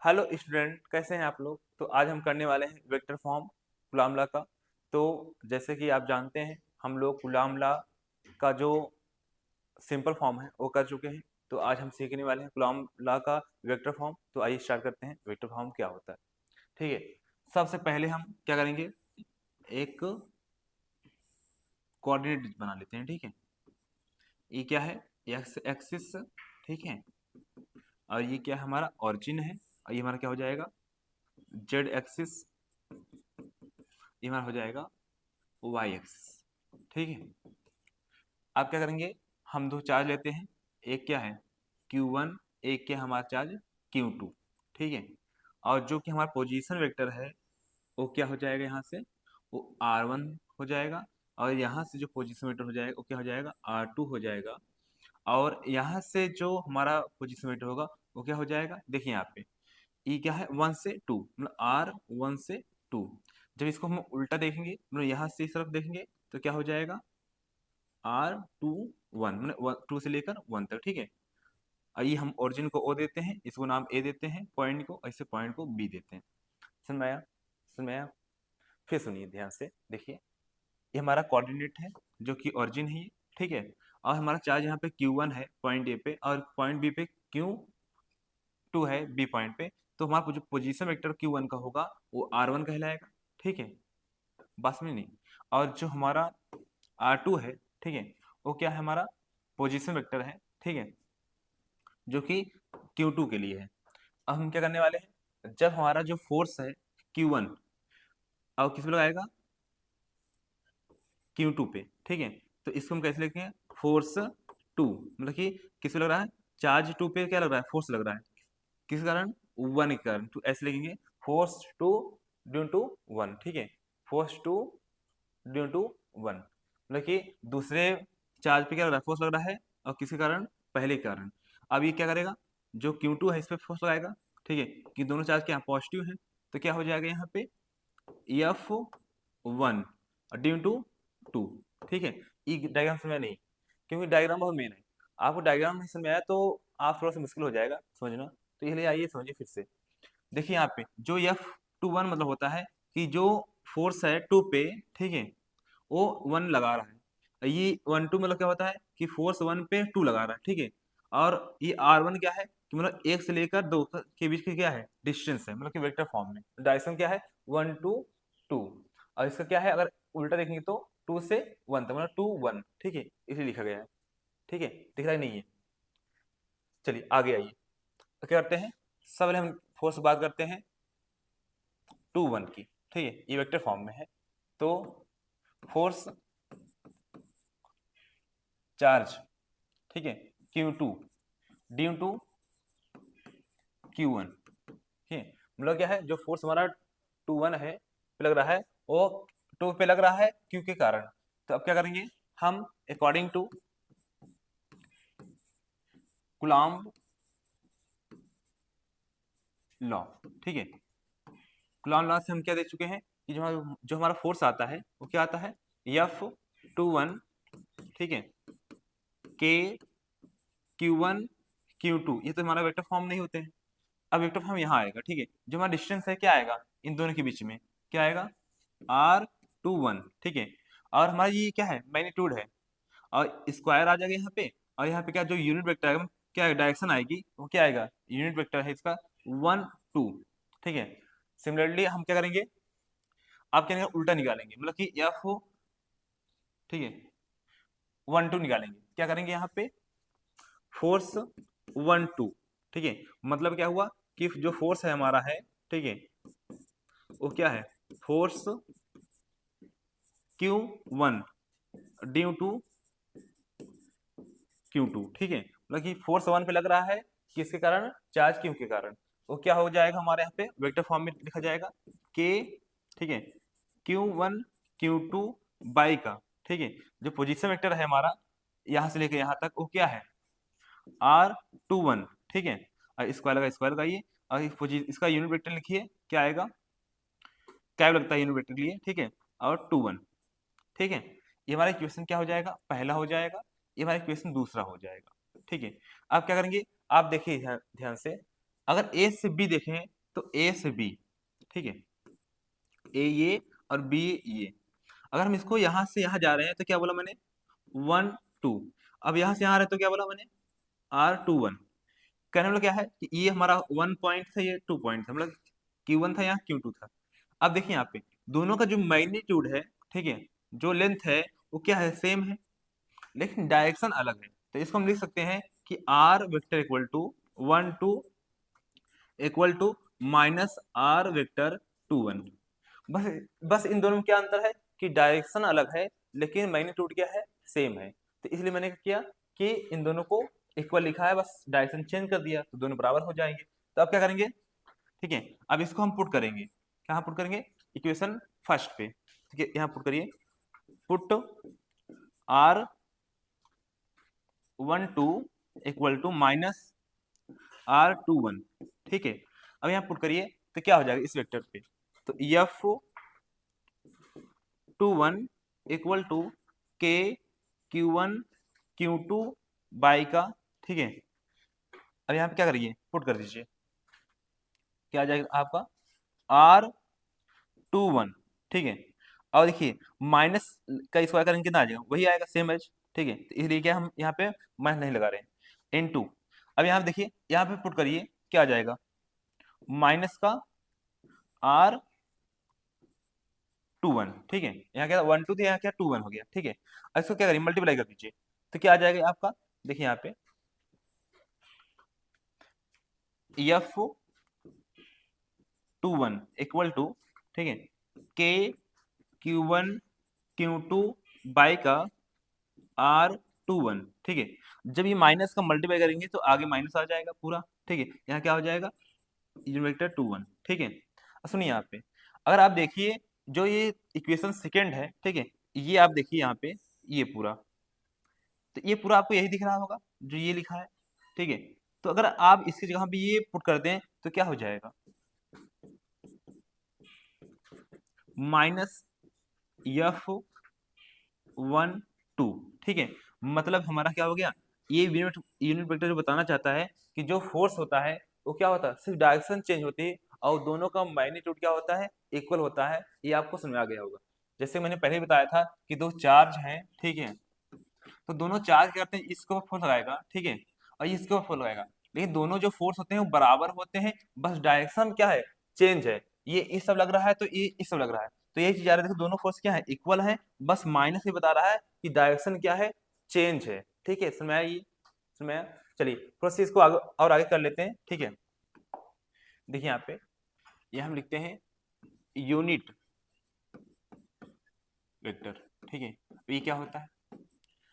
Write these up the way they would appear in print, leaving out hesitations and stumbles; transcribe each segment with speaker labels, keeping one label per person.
Speaker 1: Hello student, कैसे हैं आप लोग। तो आज हम करने वाले हैं वेक्टर फॉर्म गुलाम ला का। तो जैसे कि आप जानते हैं, हम लोग गुलाम ला का जो सिंपल फॉर्म है वो कर चुके हैं। तो आज हम सीखने वाले हैं गुलाम ला का वेक्टर फॉर्म। तो आइए स्टार्ट करते हैं, वेक्टर फॉर्म क्या होता है। ठीक है, सबसे पहले हम क्या करेंगे, एक कोऑर्डिनेट बना लेते हैं। ठीक है, ये क्या है, एक्स एक्सिस। ठीक है, और ये क्या है, हमारा ऑरिजिन है। और ये हमारा क्या हो जाएगा, जेड एक्सिस। ये हमारा हो जाएगा वाई एक्सिस। ठीक है, अब क्या करेंगे, हम दो चार्ज लेते हैं। एक क्या है Q1, एक क्या है हमारा चार्ज Q2। ठीक है, और जो कि हमारा पोजीशन वेक्टर है वो क्या हो जाएगा, यहाँ से वो R1 हो जाएगा। और यहाँ से जो पोजीशन वेक्टर हो जाएगा वो क्या हो जाएगा, R2 हो जाएगा। और यहाँ से जो हमारा पोजीशन वेक्टर होगा वो क्या हो जाएगा, देखिए यहाँ पे ई क्या है 1 से 2, मतलब R1 से 2। जब इसको हम उल्टा देखेंगे, मतलब यहाँ से इस तरफ देखेंगे, तो क्या हो जाएगा R2 1, मतलब 2 से लेकर 1 तक। ठीक है, आइए हम ओरिजिन को O देते हैं, इसको नाम A देते हैं, पॉइंट को, ऐसे पॉइंट को B देते हैं। समझ में आया, समझ में आया। फिर सुनिए ध्यान से, देखिए ये हमारा कोऑर्डिनेट है जो कि ओरिजिन है ये। ठीक है, और हमारा चार्ज यहाँ पे Q1 है पॉइंट A पे, और पॉइंट B पे Q2 है B पॉइंट पे। तो हमारा जो पोजीशन वेक्टर Q1 का होगा वो R1 कहलाएगा। ठीक है, बस में नहीं। और जो हमारा R2 है, ठीक है, वो क्या है, हमारा पोजीशन वेक्टर है। ठीक है, जो कि Q2 के लिए है। अब हम क्या करने वाले हैं, जब हमारा जो फोर्स है Q1 अब किस पे लगाएगा, Q2 पे। ठीक है, तो इसको हम कैसे लिखते हैं, फोर्स 2, मतलब कि किस पे लग रहा है, चार्ज 2 पे क्या लग रहा है, फोर्स लग रहा है। किस कारण, 1 के कारण। तो ऐसे लिखेंगे फोर्स 2 ड्यू टू 1। ठीक है, फोर्स 2 ड्यू टू 1, मतलब कि दूसरे चार्ज पे क्या लग रहा है, फोर्स लग रहा है, और किसी कारण, पहले के कारण। अब ये क्या करेगा, जो Q2 है इस पे फोर्स लगाएगा। ठीक है, कि दोनों चार्ज के यहाँ पॉजिटिव है, तो क्या हो जाएगा यहाँ पे F1 ड्यू टू 2। ठीक है, ये डायग्राम समझ नहीं, क्योंकि डायग्राम बहुत मेन है। आपको डायग्राम नहीं समझ आया तो आप थोड़ा सा मुश्किल हो जाएगा समझना। तो इसलिए आइए समझिए फिर से। देखिए यहाँ पे जो F21 मतलब होता है कि जो फोर्स है 2 पे, ठीक है, वो 1 लगा रहा है। ये 1 2 मतलब क्या होता है कि फोर्स 1 पे 2 लगा रहा है। ठीक है, और ये R1 क्या है कि मतलब 1 से लेकर 2 के बीच की क्या है, डिस्टेंस है, मतलब कि वेक्टर फॉर्म में डायरेक्शन क्या है 1 2 2। और इसका क्या है, अगर उल्टा देखेंगे तो 2 से 1 तक, मतलब 2 1। ठीक है, इसे लिखा गया है। ठीक है, दिख रहा है नहीं है। चलिए आगे आइए, तो क्या करते हैं, सब पहले हम फोर्स बात करते हैं 2 1 की। ठीक है, ये वेक्टर फॉर्म में है। तो फोर्स चार्ज, ठीक है, Q2 ड्यू टू Q1। ठीक है, मतलब क्या है, जो फोर्स हमारा 2 1 है पे लग रहा है, वो 2 पे लग रहा है Q के कारण। तो अब क्या करेंगे हम, अकॉर्डिंग टू कूलॉम लॉ। ठीक है, कूलॉम लॉ से हम क्या देख चुके हैं कि जो हमारा फोर्स आता है वो क्या आता है, F21, ठीक है, K Q1 Q2। ये तो हमारा वेक्टर फॉर्म नहीं होते हैं। अब वेक्टर फॉर्म यहाँ आएगा। ठीक है, जो हमारा डिस्टेंस है क्या आएगा इन दोनों के बीच में, क्या आएगा R21। ठीक है, और हमारा ये क्या है, मैग्नीट्यूड है, और स्क्वायर आ जाएगा यहाँ पे। और यहाँ पे क्या, जो यूनिट वेक्टर आएगा, क्या डायरेक्शन आएगी वो क्या आएगा, यूनिट वेक्टर है इसका 1 2। ठीक है, सिमिलरली हम क्या करेंगे, आप क्या करेंगे, उल्टा निकालेंगे, मतलब कि एफ, ठीक है, 1 2 निकालेंगे। क्या करेंगे यहाँ पे, फोर्स 1 2। ठीक है, मतलब क्या हुआ कि जो फोर्स है हमारा है, ठीक है, वो क्या है, force Q1 due to Q2। ठीक है, मतलब कि फोर्स 1 पे लग रहा है, किसके कारण, चार्ज Q के कारण। वो क्या हो जाएगा हमारे यहाँ पे वेक्टर फॉर्म में लिखा जाएगा K, ठीक है, Q1 Q2 बाई का। ठीक है, जो पोजीशन वेक्टर है हमारा यहाँ से लेकर यहाँ तक, वो क्या है R21। ठीक है, और स्क्वायर लगाइए, और इसका यूनिट वेक्टर लिखिए, क्या आएगा, क्या लगता है यूनिट वेक्टर के लिए। ठीक है, और 2 1। ठीक है, ये हमारा इक्वेशन क्या हो जाएगा, पहला हो जाएगा। ये हमारा इक्वेशन दूसरा हो जाएगा। ठीक है, अब क्या करेंगे, आप देखिए ध्यान ध्यान से, अगर ए से बी देखें तो ए से बी, ठीक है, ए ये और बी ये। अगर हम इसको यहाँ से यहाँ जा रहे हैं तो क्या बोला मैंने, 1 2। अब यहाँ से यहाँ आ रहे हैं तो क्या बोला मैंने, R21। कहने वाला क्या है कि ये हमारा 1 पॉइंट था, ये 2 पॉइंट था, मतलब Q1 था, यहाँ Q2 था। अब देखिए यहाँ पे दोनों का जो मैग्नीट्यूड है, ठीक है, जो लेंथ है वो क्या है, सेम है, लेकिन डायरेक्शन अलग है। तो इसको हम लिख सकते हैं कि R vector equal to 1 2 equal to minus R vector 2 1। बस बस इन दोनों में क्या अंतर है कि डायरेक्शन अलग है लेकिन मैग्नीट्यूड क्या है, सेम है। तो इसलिए मैंने क्या किया कि इन दोनों को इक्वल लिखा है, बस डायरेक्शन चेंज कर दिया तो दोनों बराबर हो जाएंगे। तो अब क्या करेंगे, ठीक है, अब इसको हम पुट करेंगे, कहाँ पुट करेंगे, इक्वेशन फर्स्ट पे, ठीक है, यहाँ पुट करिए, put R12 equal to minus R21, ठीक है। अब यहाँ पुट करिए तो क्या हो जाएगा इस वेक्टर पे, तो F21 इक्वल टू के Q1 Q2 बाई का, ठीक है। अब यहाँ पे क्या करिए, पुट कर दीजिए, क्या आ जाएगा आपका R21, ठीक है। और देखिए माइनस का स्क्वायर करेंगे कितना आ जाएगा, वही आएगा, सेम एज, ठीक है। तो इसलिए क्या हम यहाँ पे माइनस नहीं लगा रहे हैं, इनटू। अब यहाँ देखिए, यहाँ पे पुट करिए, क्या आ जाएगा, माइनस का R21, ठीक है। यहाँ क्या 1 2 था, यहाँ क्या 2 1 हो गया, ठीक है। अब इसको क्या करिए, मल्टीप्लाई कर दीजिए, तो क्या आ जाएगा आपका, देखिए यहाँ पे F21 इक्वल टू, ठीक है, के Q1 Q2 बाई का R21, ठीक है। जब ये माइनस का मल्टीप्लाई करेंगे तो आगे माइनस आ जाएगा पूरा, ठीक है। यहाँ क्या हो जाएगा, यूनिट वेक्टर 21, ठीक है। अब सुनिए यहाँ पे, अगर आप देखिए जो ये इक्वेशन सेकेंड है, ठीक है, ये आप देखिए यहाँ पे, ये पूरा, तो ये पूरा आपको यही दिख रहा होगा जो ये लिखा है, ठीक है। तो अगर आप इसकी जगह पे ये पुट कर दें तो क्या हो जाएगा, माइनस F12, ठीक है। मतलब हमारा क्या हो गया, ये यूनिट वेक्टर जो बताना चाहता है कि जो फोर्स होता है वो क्या होता है, सिर्फ डायरेक्शन चेंज होती है और दोनों का मैग्नीट्यूड क्या होता है, इक्वल होता है। ये आपको समझ में आ गया होगा। जैसे मैंने पहले ही बताया था कि दो चार्ज हैं, ठीक है, तो दोनों चार्ज क्या करते हैं, इसके ऊपर फोर्स लगाएगा, ठीक है, और ये इसके ऊपर फोर्स लगाएगा, लेकिन दोनों जो फोर्स होते हैं वो बराबर होते हैं, बस डायरेक्शन क्या है, चेंज है। ये इस सब लग रहा है तो ये इस सब लग रहा है, तो यही चीज आ रही है, देखो दोनों फोर्स क्या है, इक्वल है, बस माइनस ये बता रहा है कि डायरेक्शन क्या है, चेंज है, ठीक है। समझ में आया ये, समझ में आया। चलिए थोड़ा सा इसको आगे और आगे कर लेते हैं, ठीक है। देखिए यहाँ पे, ये हम लिखते हैं यूनिट वेक्टर, ठीक है। ये क्या होता है,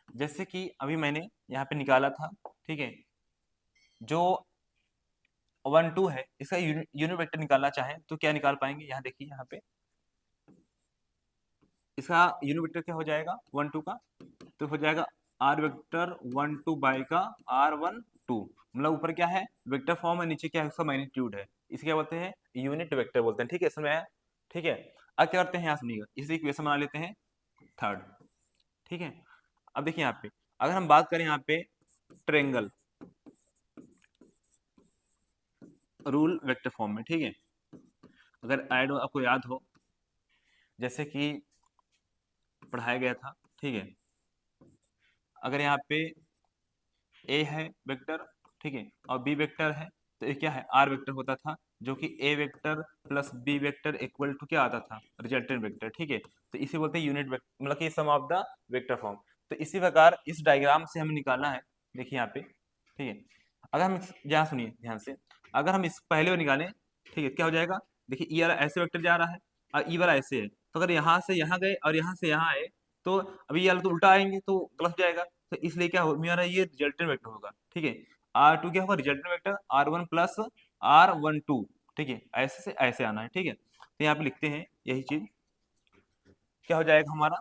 Speaker 1: जैसे कि अभी मैंने यहाँ पे निकाला था, ठीक है, जो 1 2 है इसका यूनिट वेक्टर निकालना चाहें तो क्या निकाल पाएंगे, यहाँ देखिए, यहाँ पे इसका यूनिट वेक्टर क्या हो जाएगा 1 2 का, तो हो जाएगा आर वेक्टर 1 2 बाई का R12, मतलब ऊपर क्या है वेक्टर फॉर्म है, नीचे क्या है उसका मैग्नीट्यूड है, इसे क्या बोलते हैं, यूनिट वेक्टर बोलते हैं, ठीक है, समझ में आया। ठीक है, अब क्या करते हैं, यहाँ सुनिएगा, इसी इक्वेशन बना लेते हैं थर्ड, ठीक है। अब देखिए यहाँ पे, अगर हम बात करें यहाँ पे ट्रेंगल रूल वेक्टर फॉर्म में, ठीक है, अगर ऐड आपको याद हो, जैसे कि पढ़ाया गया था, ठीक है, अगर यहाँ पे ए है वेक्टर, ठीक है, और बी वेक्टर है, तो ये क्या है, आर वेक्टर होता था, जो कि A vector plus B vector equal to क्या आता था, रिजल्टेंट वेक्टर, ठीक है। तो इसे बोलते हैं यूनिट वेक्टर, मतलब कि सम ऑफ द वेक्टर फॉर्म। तो इसी प्रकार इस डायग्राम से हमें निकालना है, देखिए यहाँ पे, ठीक है। अगर हम यहाँ सुनिए ध्यान से, अगर हम इस पहले वाला निकालें, ठीक है, क्या हो जाएगा, देखिए ई वाला ऐसे वेक्टर जा रहा है और ई वाला ऐसे है, तो अगर यहाँ से यहाँ गए और यहाँ से यहाँ आए तो अभी ये वाला तो उल्टा आएंगे तो गलत हो जाएगा, तो इसलिए क्या हो, मेरा ये रिजल्टेंट वेक्टर होगा, ठीक है। R2 क्या होगा, resultant vector R1 plus R12, ठीक है, ऐसे से ऐसे आना है, ठीक है। तो यहाँ पे लिखते हैं यही चीज, क्या हो जाएगा हमारा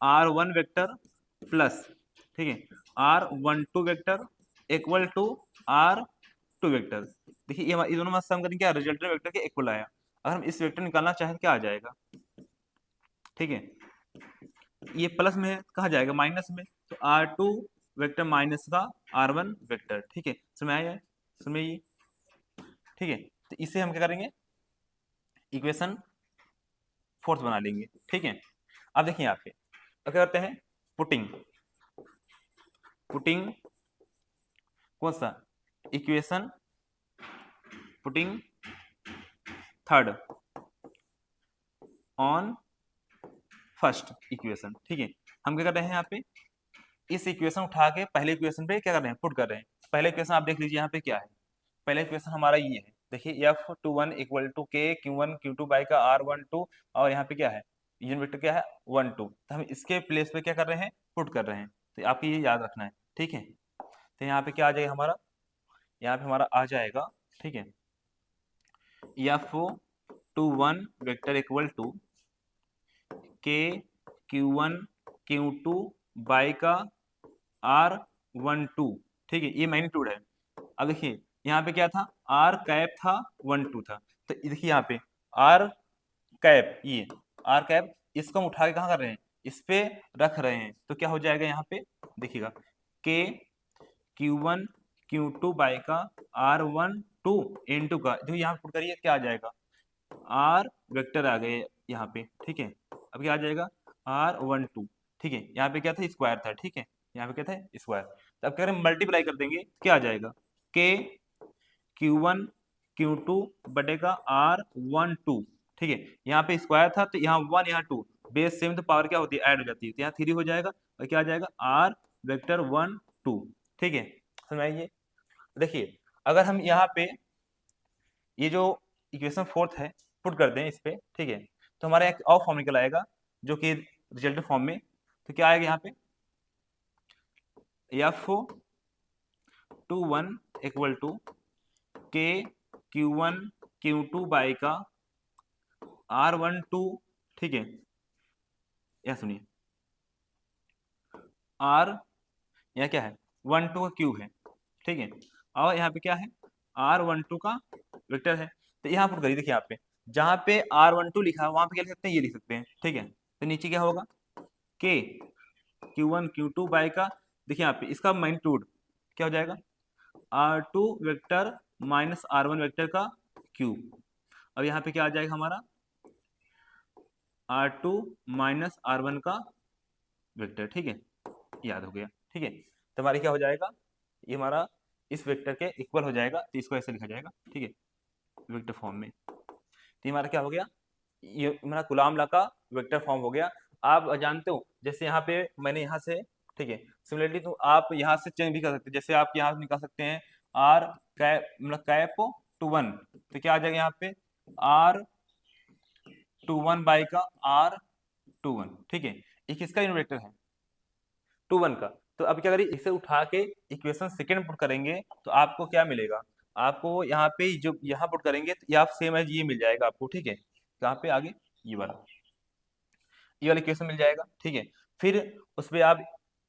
Speaker 1: R1 वेक्टर प्लस, ठीक है, R12 vector equal to R2 vector. देखिए ये दोनों में सम करेंगे, क्या रिजल्टेंट वेक्टर के इक्वल आया। अगर हम इस वेक्टर निकालना चाहें तो क्या आ जाएगा, ठीक है, ये प्लस में है, कहा जाएगा माइनस में, तो R2 वेक्टर माइनस का R1 वेक्टर, ठीक है, समझ आया, समझ ये। ठीक है। तो इसे हम क्या करेंगे, इक्वेशन फोर्थ बना लेंगे, ठीक है। अब देखिए यहाँ पे अब क्या करते हैं, पुटिंग पुटिंग कौन सा equation, putting third on first equation, ठीक है। हम क्या कर रहे हैं यहाँ पे, इस इक्वेशन उठा के पहले इक्वेशन पे क्या कर रहे हैं, पुट कर रहे हैं। पहले इक्वेशन आप देख लीजिए यहाँ पे क्या है, पहले इक्वेशन हमारा ये है, देखिए F21 इक्वल टू के Q1 Q2 बाई का R12, और यहाँ पे क्या है, यूनिट वेक्टर क्या है 1 2, तो हम इसके प्लेस पे क्या कर रहे हैं, पुट कर रहे हैं। तो आपको ये याद रखना है, ठीक है। तो यहाँ पे क्या आ जाएगा हमारा, यहाँ पे हमारा आ जाएगा, ठीक है, F21 वेक्टर इक्वल टू के Q1 Q2 बाई का R12, ठीक है, ये मैग्नीट्यूड है। अब देखिए यहाँ पे क्या था, आर कैप था 1 2 था, तो देखिए यहाँ पे आर कैप, ये आर कैप, इसको हम उठा के कहाँ कर रहे हैं, इस पे रख रहे हैं। तो क्या हो जाएगा यहाँ पे देखिएगा, के Q1 Q2 बाई का R12 इंटू का, जो यहाँ पुट करिए क्या आ जाएगा, आर वेक्टर आ गए यहाँ पे, ठीक है। अब क्या आ जाएगा R12, ठीक है, यहाँ पे क्या था, स्क्वायर था, ठीक है, यहाँ पे क्या था, स्क्वायर। तो अब कह रहे हैं मल्टीप्लाई कर देंगे, क्या आ जाएगा, के Q1 Q2 बटे का R12, ठीक है। यहाँ पे स्क्वायर था तो यहाँ 1 यहाँ 2, बेस सेम तो पावर क्या होती है, ऐड हो जाती है, तो यहाँ 3 हो जाएगा, और क्या आ जाएगा R वेक्टर 1 2, ठीक है। समझाइए, देखिए अगर हम यहाँ पे ये जो इक्वेशन फोर्थ है पुट कर दें इस पे, ठीक है, तो हमारा एक और फॉर्म निकल आएगा जो कि रिजल्ट फॉर्म में। तो क्या आएगा यहाँ पे, F21 इक्वल टू के Q1 Q2 बाई का R12, ठीक है, यह सुनिए R, यह क्या है 1 2 का क्यूब है, ठीक है, और यहाँ पे क्या है R12 का वेक्टर है। तो यहाँ पर करिए, देखिए यहाँ पे जहाँ पे R12 लिखा है वहां पे क्या लिख सकते हैं, ये लिख सकते हैं, ठीक है। तो नीचे क्या होगा, के Q1 Q2 बाई का, देखिए यहाँ पे इसका मैग्नीट्यूड क्या हो जाएगा, R2 vector minus R1 vector का क्यूब। अब यहाँ पे क्या आ जाएगा हमारा, R2 माइनस R1 का वेक्टर, ठीक है, याद हो गया, ठीक है। तो हमारा क्या हो जाएगा, ये हमारा इस वेक्टर के इक्वल हो जाएगा, तो इसको ऐसे लिखा जाएगा, ठीक है, वेक्टर फॉर्म में। तो हमारा क्या हो गया, ये हमारा कूलॉम लॉ का वेक्टर फॉर्म हो गया। आप जानते हो जैसे यहाँ पे मैंने यहाँ से, ठीक है, सिमिलरली तो आप यहाँ से चेंज भी कर सकते हैं, जैसे आप यहाँ निकाल सकते हैं आर कैप, मतलब कैप टू 1, तो क्या आ जाएगा यहाँ पे R21 बाई का R21, ठीक है, एक इसका यूनिट वेक्टर है 21 का। तो अब क्या करिए, इसे उठा के इक्वेशन सेकेंड पुट करेंगे तो आपको क्या मिलेगा, आपको यहाँ पे जो यहाँ पुट करेंगे तो या सेम एज ये मिल जाएगा आपको, ठीक है। कहाँ पे आगे, ये वाला इक्वेशन मिल जाएगा, ठीक है। फिर उस पर आप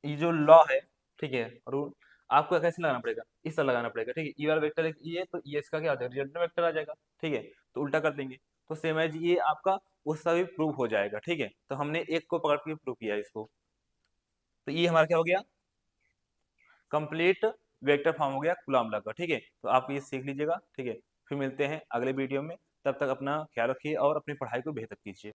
Speaker 1: ये जो लॉ है, ठीक है, रूल, आपको कैसे लगाना पड़ेगा, इस तरह लगाना पड़ेगा, ठीक है। ये वाला वेक्टर ये, तो ये इसका क्या आ जाएगा, रिजल्टेंट वेक्टर आ जाएगा, ठीक है। तो उल्टा कर देंगे तो सेम एज ये आपका उसका भी प्रूफ हो जाएगा, ठीक है। तो हमने एक को पकड़ के प्रूफ किया इसको, तो ये हमारा क्या हो गया, कंप्लीट वेक्टर फॉर्म हो गया कूलॉम लॉ का, ठीक है। तो आप ये सीख लीजिएगा, ठीक है। फिर मिलते हैं अगले वीडियो में, तब तक अपना ख्याल रखिए और अपनी पढ़ाई को बेहतर कीजिए।